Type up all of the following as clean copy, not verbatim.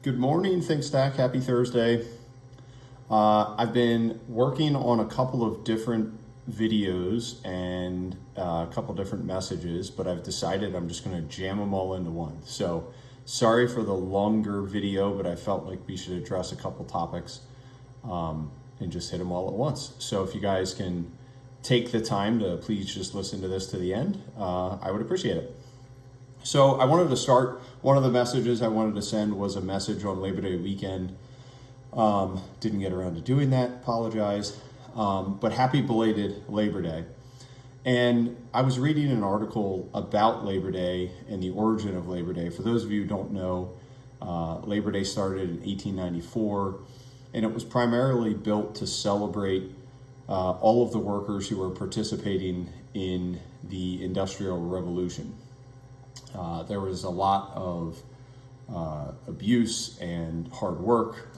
Good morning, ThinkStack. Happy Thursday. I've been working on a couple of different videos and a couple different messages, but I've decided I'm just going to jam them all into one. So sorry for the longer video, but I felt like we should address a couple topics and just hit them all at once. So if you guys can take the time to please just listen to this to the end, I would appreciate it. So I wanted to start, one of the messages I wanted to send was a message on Labor Day weekend. Didn't get around to doing that, apologize. But happy belated Labor Day. And I was reading an article about Labor Day and the origin of Labor Day. For those of you who don't know, Labor Day started in 1894, and it was primarily built to celebrate all of the workers who were participating in the Industrial Revolution. There was a lot of abuse and hard work,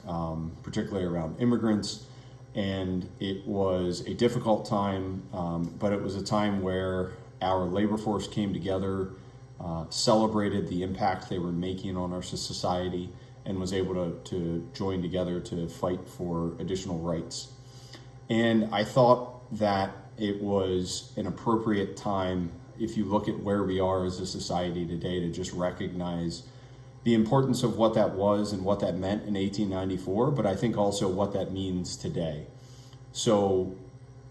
particularly around immigrants, and it was a difficult time, but it was a time where our labor force came together, celebrated the impact they were making on our society, and was able to join together to fight for additional rights. And I thought that it was an appropriate time, if you look at where we are as a society today, to just recognize the importance of what that was and what that meant in 1894, but I think also what that means today. So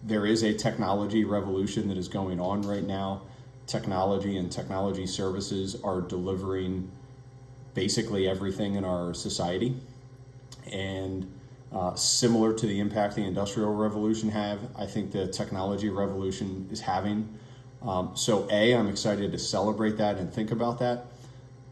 there is a technology revolution that is going on right now. Technology and technology services are delivering basically everything in our society. And similar to the impact the Industrial Revolution had, I think the technology revolution is having. So I'm excited to celebrate that and think about that.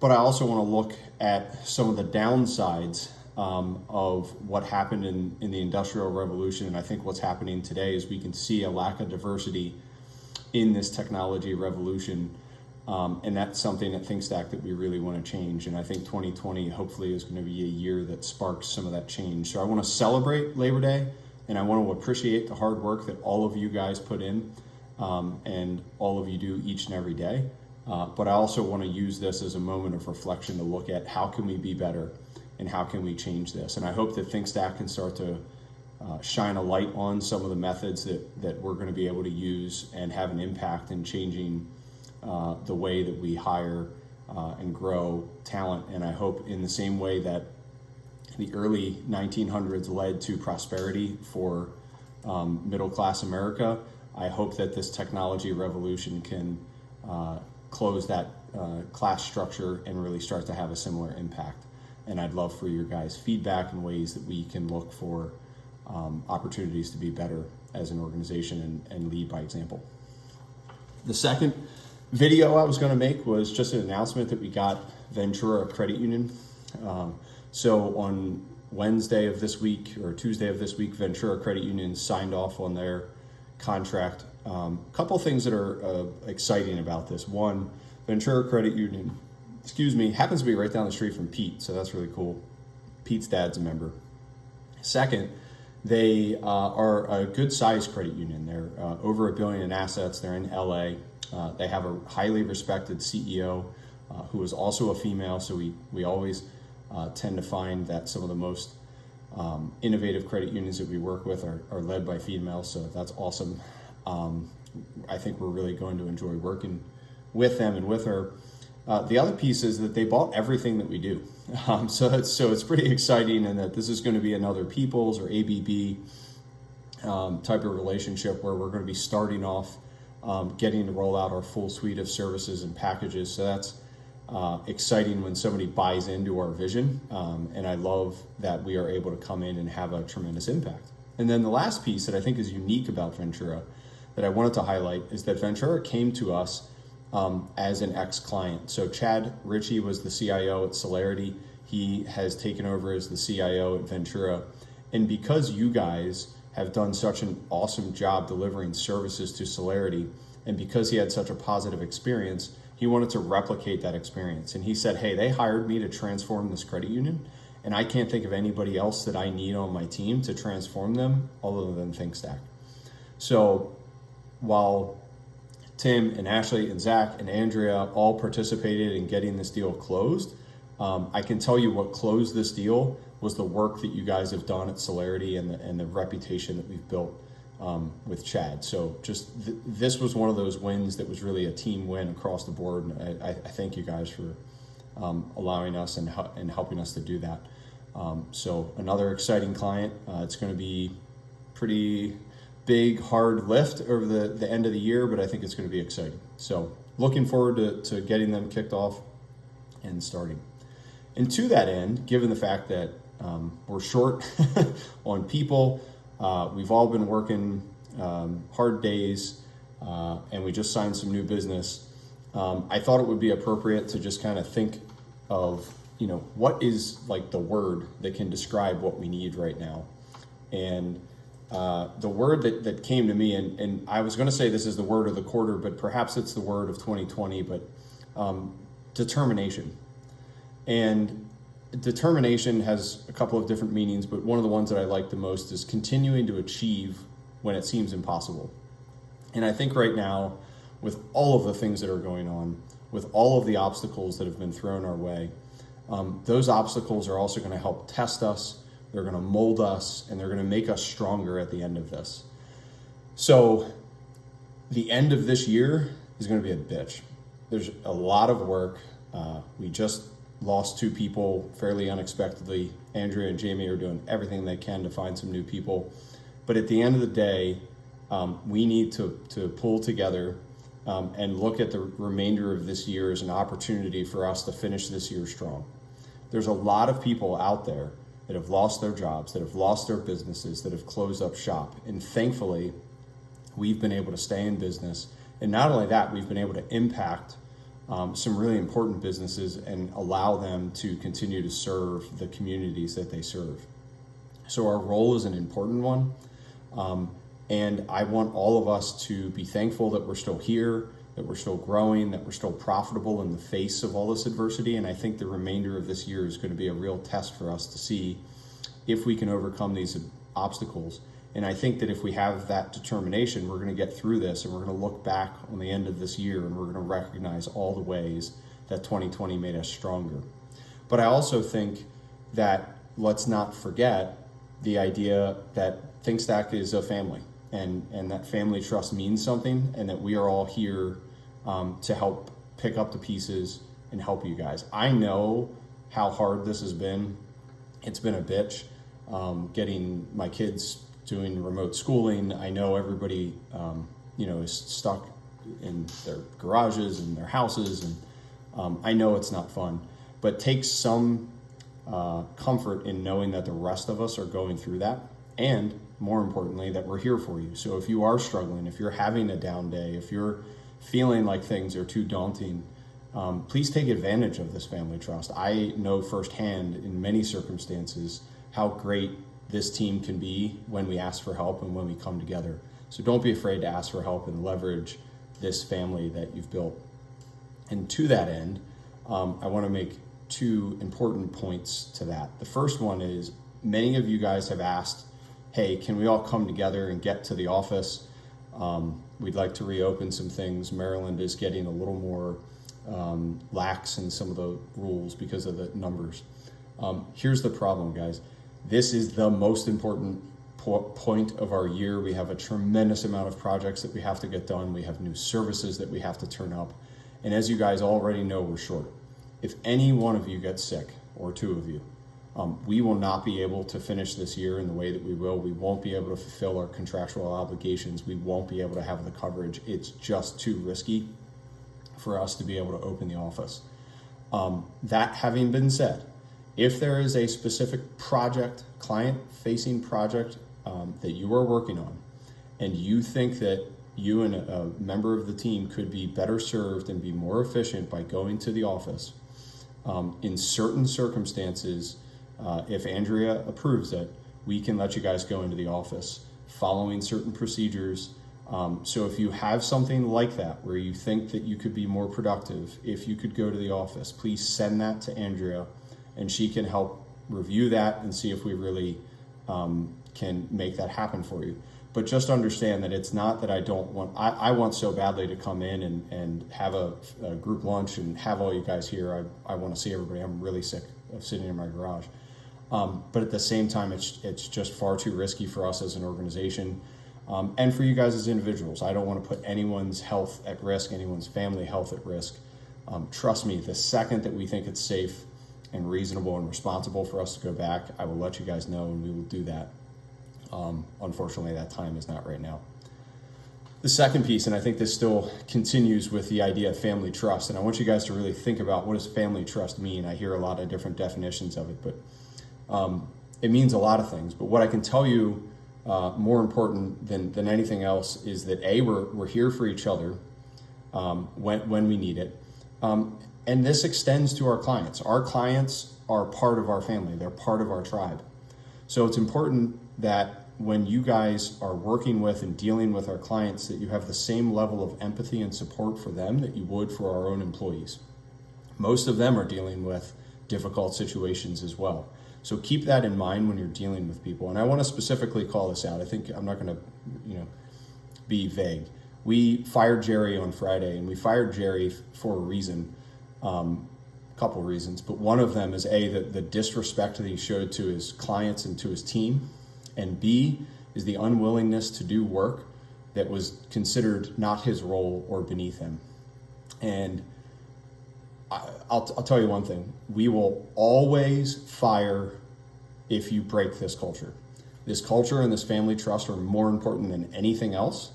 But I also want to look at some of the downsides of what happened in the Industrial Revolution. And I think what's happening today is we can see a lack of diversity in this technology revolution. And that's something at ThinkStack that we really want to change. And I think 2020 hopefully is going to be a year that sparks some of that change. So I want to celebrate Labor Day, and I want to appreciate the hard work that all of you guys put in. And all of you do each and every day. But I also want to use this as a moment of reflection to look at how can we be better and how can we change this. And I hope that ThinkStack can start to shine a light on some of the methods that we're going to be able to use and have an impact in changing the way that we hire and grow talent. And I hope in the same way that the early 1900s led to prosperity for middle-class America, I hope that this technology revolution can close that class structure and really start to have a similar impact. And I'd love for your guys' feedback and ways that we can look for opportunities to be better as an organization and lead by example. The second video I was going to make was just an announcement that we got Ventura Credit Union. So on Wednesday of this week or Tuesday of this week, Ventura Credit Union signed off on their contract. Couple things that are exciting about this. One, Ventura Credit Union, happens to be right down the street from Pete, so that's really cool. Pete's dad's a member. Second, they are a good sized credit union. They're over $1 billion in assets. They're in LA. They have a highly respected CEO who is also a female, so we always tend to find that some of the most innovative credit unions that we work with are led by females, so that's awesome. I think we're really going to enjoy working with them and with her. The other piece is that they bought everything that we do. So it's pretty exciting, and that this is going to be another People's or ABB type of relationship where we're going to be starting off getting to roll out our full suite of services and packages. So that's exciting when somebody buys into our vision. And I love that we are able to come in and have a tremendous impact. And then the last piece that I think is unique about Ventura that I wanted to highlight is that Ventura came to us as an ex-client. So Chad Ritchie was the CIO at Celerity. He has taken over as the CIO at Ventura. And because you guys have done such an awesome job delivering services to Celerity, and because he had such a positive experience, he wanted to replicate that experience. And he said, hey, they hired me to transform this credit union, and I can't think of anybody else that I need on my team to transform them other than ThinkStack. So while Tim and Ashley and Zach and Andrea all participated in getting this deal closed, I can tell you what closed this deal was the work that you guys have done at Celerity and the reputation that we've built with Chad. So just this was one of those wins that was really a team win across the board. And I thank you guys for allowing us and helping us to do that. So another exciting client. It's going to be pretty big, hard lift over the end of the year, but I think it's going to be exciting. So looking forward to getting them kicked off and starting. And to that end, given the fact that we're short on people, we've all been working hard days, and we just signed some new business. I thought it would be appropriate to just kind of think of, what is like the word that can describe what we need right now. And the word that came to me, and I was going to say this is the word of the quarter, but perhaps it's the word of 2020, but determination. And determination has a couple of different meanings, but one of the ones that I like the most is continuing to achieve when it seems impossible. And I think right now, with all of the things that are going on, with all of the obstacles that have been thrown our way, those obstacles are also going to help test us, they're going to mold us, and they're going to make us stronger at the end of this. So the end of this year is going to be a bitch. There's a lot of work. We just lost 2 people fairly unexpectedly. Andrea and Jamie are doing everything they can to find some new people. But at the end of the day, we need to pull together and look at the remainder of this year as an opportunity for us to finish this year strong. There's a lot of people out there that have lost their jobs, that have lost their businesses, that have closed up shop. And thankfully, we've been able to stay in business. And not only that, we've been able to impact some really important businesses and allow them to continue to serve the communities that they serve. So our role is an important one. And I want all of us to be thankful that we're still here, that we're still growing, that we're still profitable in the face of all this adversity. And I think the remainder of this year is going to be a real test for us to see if we can overcome these obstacles. And I think that if we have that determination, we're going to get through this, and we're going to look back on the end of this year, and we're going to recognize all the ways that 2020 made us stronger. But I also think that let's not forget the idea that ThinkStack is a family, and that family trust means something, and that we are all here to help pick up the pieces and help you guys. I know how hard this has been. It's been a bitch getting my kids doing remote schooling. I know everybody, is stuck in their garages and their houses, and I know it's not fun. But take some comfort in knowing that the rest of us are going through that, and more importantly, that we're here for you. So if you are struggling, if you're having a down day, if you're feeling like things are too daunting, please take advantage of this family trust. I know firsthand in many circumstances how great this team can be when we ask for help and when we come together. So don't be afraid to ask for help and leverage this family that you've built. And to that end, I want to make 2 important points to that. The first one is many of you guys have asked, hey, can we all come together and get to the office? We'd like to reopen some things. Maryland is getting a little more lax in some of the rules because of the numbers. Here's the problem, guys. This is the most important point of our year. We have a tremendous amount of projects that we have to get done. We have new services that we have to turn up. And as you guys already know, we're short. If any one of you gets sick, or 2 of you, we will not be able to finish this year in the way that we will. We won't be able to fulfill our contractual obligations. We won't be able to have the coverage. It's just too risky for us to be able to open the office. That having been said, if there is a specific project, client-facing project that you are working on, and you think that you and a member of the team could be better served and be more efficient by going to the office, in certain circumstances, if Andrea approves it, we can let you guys go into the office following certain procedures. So if you have something like that where you think that you could be more productive, if you could go to the office, please send that to Andrea, and she can help review that and see if we really can make that happen for you. But just understand that it's not that I don't want, I want so badly to come in and have a group lunch and have all you guys here. I want to see everybody. I'm really sick of sitting in my garage. But at the same time, it's just far too risky for us as an organization, and for you guys as individuals. I don't want to put anyone's health at risk, anyone's family health at risk. Trust me, the second that we think it's safe and reasonable and responsible for us to go back, I will let you guys know, and we will do that. Unfortunately, that time is not right now. The second piece, and I think this still continues with the idea of family trust, and I want you guys to really think about, what does family trust mean? I hear a lot of different definitions of it, but it means a lot of things. But what I can tell you, more important than anything else, is that we're here for each other when we need it, and this extends to our clients. Our clients are part of our family; they're part of our tribe. So it's important that when you guys are working with and dealing with our clients, that you have the same level of empathy and support for them that you would for our own employees. Most of them are dealing with difficult situations as well. So keep that in mind when you're dealing with people. And I want to specifically call this out. I think I'm not going to, be vague. We fired Jerry on Friday, and we fired Jerry for a reason, couple reasons, but one of them is the disrespect that he showed to his clients and to his team, and B is the unwillingness to do work that was considered not his role or beneath him. And I'll tell you one thing: we will always fire if you break this culture. This culture and this family trust are more important than anything else.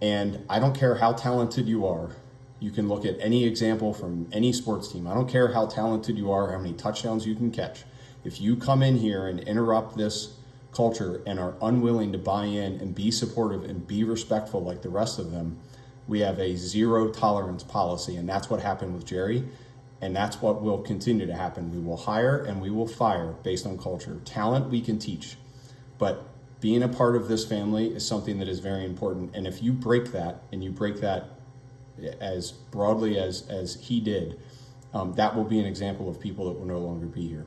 And I don't care how talented you are. You can look at any example from any sports team. I don't care how talented you are, how many touchdowns you can catch. If you come in here and interrupt this culture and are unwilling to buy in and be supportive and be respectful like the rest of them, we have a zero tolerance policy. And that's what happened with Jerry. And that's what will continue to happen. We will hire and we will fire based on culture. Talent we can teach. But being a part of this family is something that is very important. And if you break that, and you break that as broadly as he did, that will be an example of people that will no longer be here.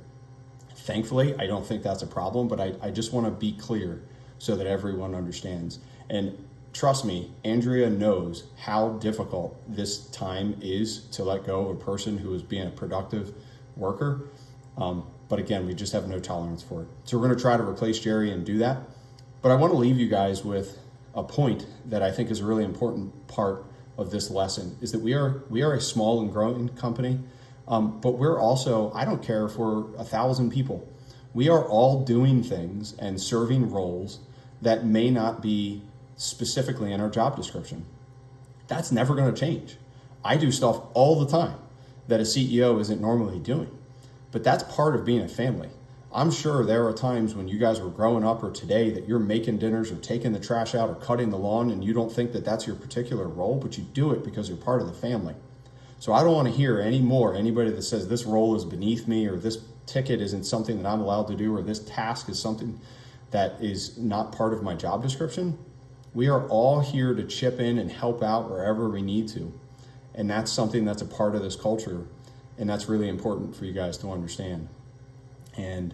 Thankfully, I don't think that's a problem, but I just want to be clear so that everyone understands. And trust me, Andrea knows how difficult this time is to let go of a person who is being a productive worker. But again, we just have no tolerance for it. So we're going to try to replace Jerry and do that. But I want to leave you guys with a point that I think is a really important part of this lesson, is that we are a small and growing company, but we're also, I don't care if we're 1,000 people. We are all doing things and serving roles that may not be specifically in our job description. That's never going to change. I do stuff all the time that a CEO isn't normally doing, but that's part of being a family. I'm sure there are times when you guys were growing up or today that you're making dinners or taking the trash out or cutting the lawn, and you don't think that that's your particular role, but you do it because you're part of the family. So I don't want to hear anybody that says this role is beneath me, or this ticket isn't something that I'm allowed to do, or this task is something that is not part of my job description. We are all here to chip in and help out wherever we need to. And that's something that's a part of this culture. And that's really important for you guys to understand. And,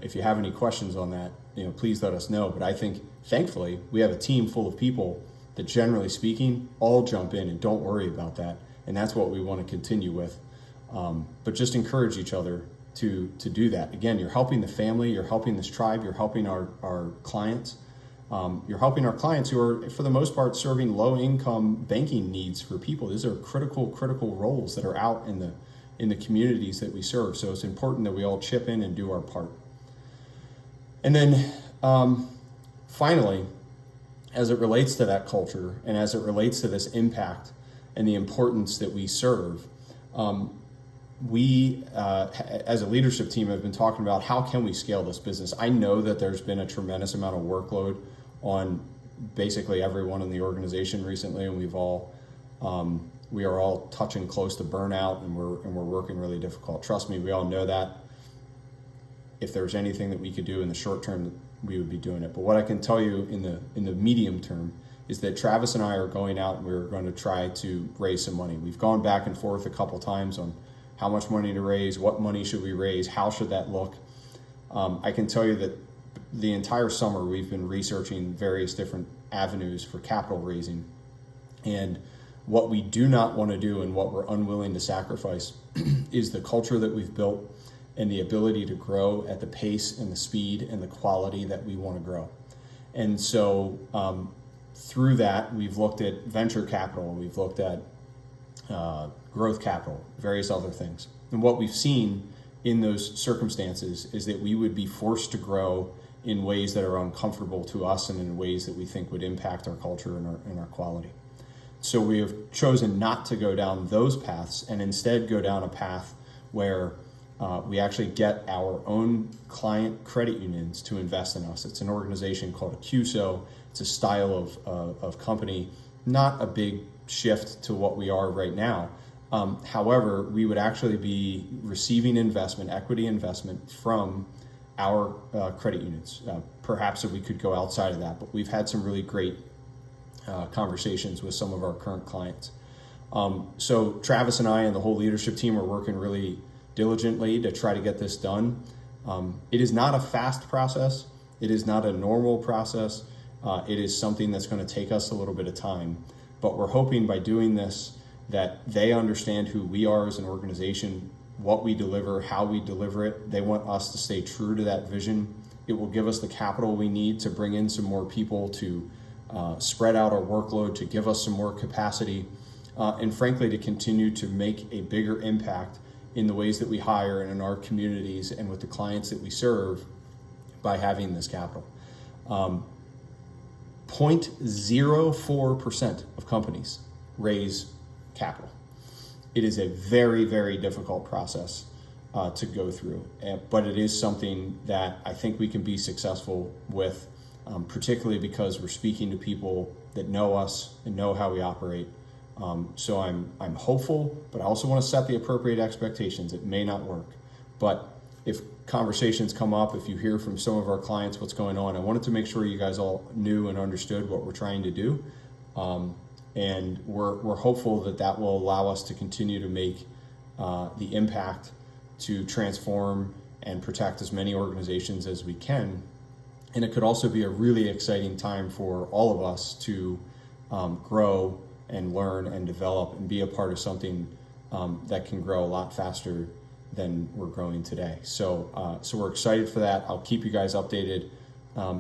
if you have any questions on that, please let us know. But I think, thankfully, we have a team full of people that, generally speaking, all jump in and don't worry about that. And that's what we want to continue with. But just encourage each other to do that. Again, you're helping the family, you're helping this tribe, you're helping our clients. You're helping our clients who are, for the most part, serving low-income banking needs for people. These are critical roles that are out in the communities that we serve. So it's important that we all chip in and do our part. And then finally, as it relates to that culture and as it relates to this impact and the importance that we serve, we as a leadership team have been talking about how can we scale this business. I know that there's been a tremendous amount of workload on basically everyone in the organization recently, and we are all touching close to burnout, and we're working really difficult. Trust me, we all know that. If there's anything that we could do in the short term, we would be doing it. But what I can tell you in the medium term is that Travis and I are going out and we're going to try to raise some money. We've gone back and forth a couple times on how much money to raise, what money should we raise, how should that look. I can tell you that the entire summer, we've been researching various different avenues for capital raising. And what we do not want to do and what we're unwilling to sacrifice is the culture that we've built and the ability to grow at the pace and the speed and the quality that we want to grow. And so through that, we've looked at venture capital, we've looked at growth capital, various other things. And what we've seen in those circumstances is that we would be forced to grow in ways that are uncomfortable to us and in ways that we think would impact our culture and our quality. So we have chosen not to go down those paths and instead go down a path where we actually get our own client credit unions to invest in us. It's an organization called Accuso. It's a style of company, not a big shift to what we are right now. However, we would actually be receiving investment, equity investment from our credit unions. Perhaps if we could go outside of that, but we've had some really great conversations with some of our current clients. So Travis and I and the whole leadership team are working really diligently to try to get this done. It is not a fast process. It is not a normal process. It is something that's going to take us a little bit of time, but we're hoping by doing this that they understand who we are as an organization, what we deliver, how we deliver it. They want us to stay true to that vision. It will give us the capital we need to bring in some more people, to spread out our workload, to give us some more capacity, and frankly, to continue to make a bigger impact in the ways that we hire and in our communities and with the clients that we serve by having this capital. 0.04% of companies raise capital. It is a very, very difficult process to go through, but it is something that I think we can be successful with, particularly because we're speaking to people that know us and know how we operate. So I'm hopeful, but I also want to set the appropriate expectations. It may not work, but if conversations come up, if you hear from some of our clients what's going on, I wanted to make sure you guys all knew and understood what we're trying to do. And we're hopeful that that will allow us to continue to make the impact to transform and protect as many organizations as we can. And it could also be a really exciting time for all of us to grow and learn and develop and be a part of something that can grow a lot faster than we're growing today. So we're excited for that. I'll keep you guys updated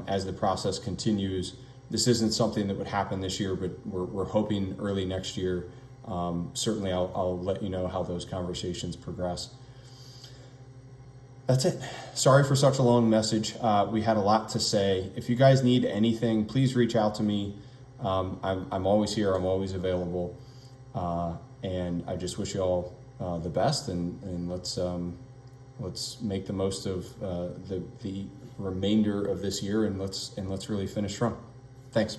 as the process continues. This isn't something that would happen this year, but we're hoping early next year. Certainly I'll let you know how those conversations progress. That's it. Sorry for such a long message. We had a lot to say. If you guys need anything, please reach out to me. I'm always here. I'm always available. And I just wish you all the best, and let's make the most of the remainder of this year, and let's really finish strong. Thanks.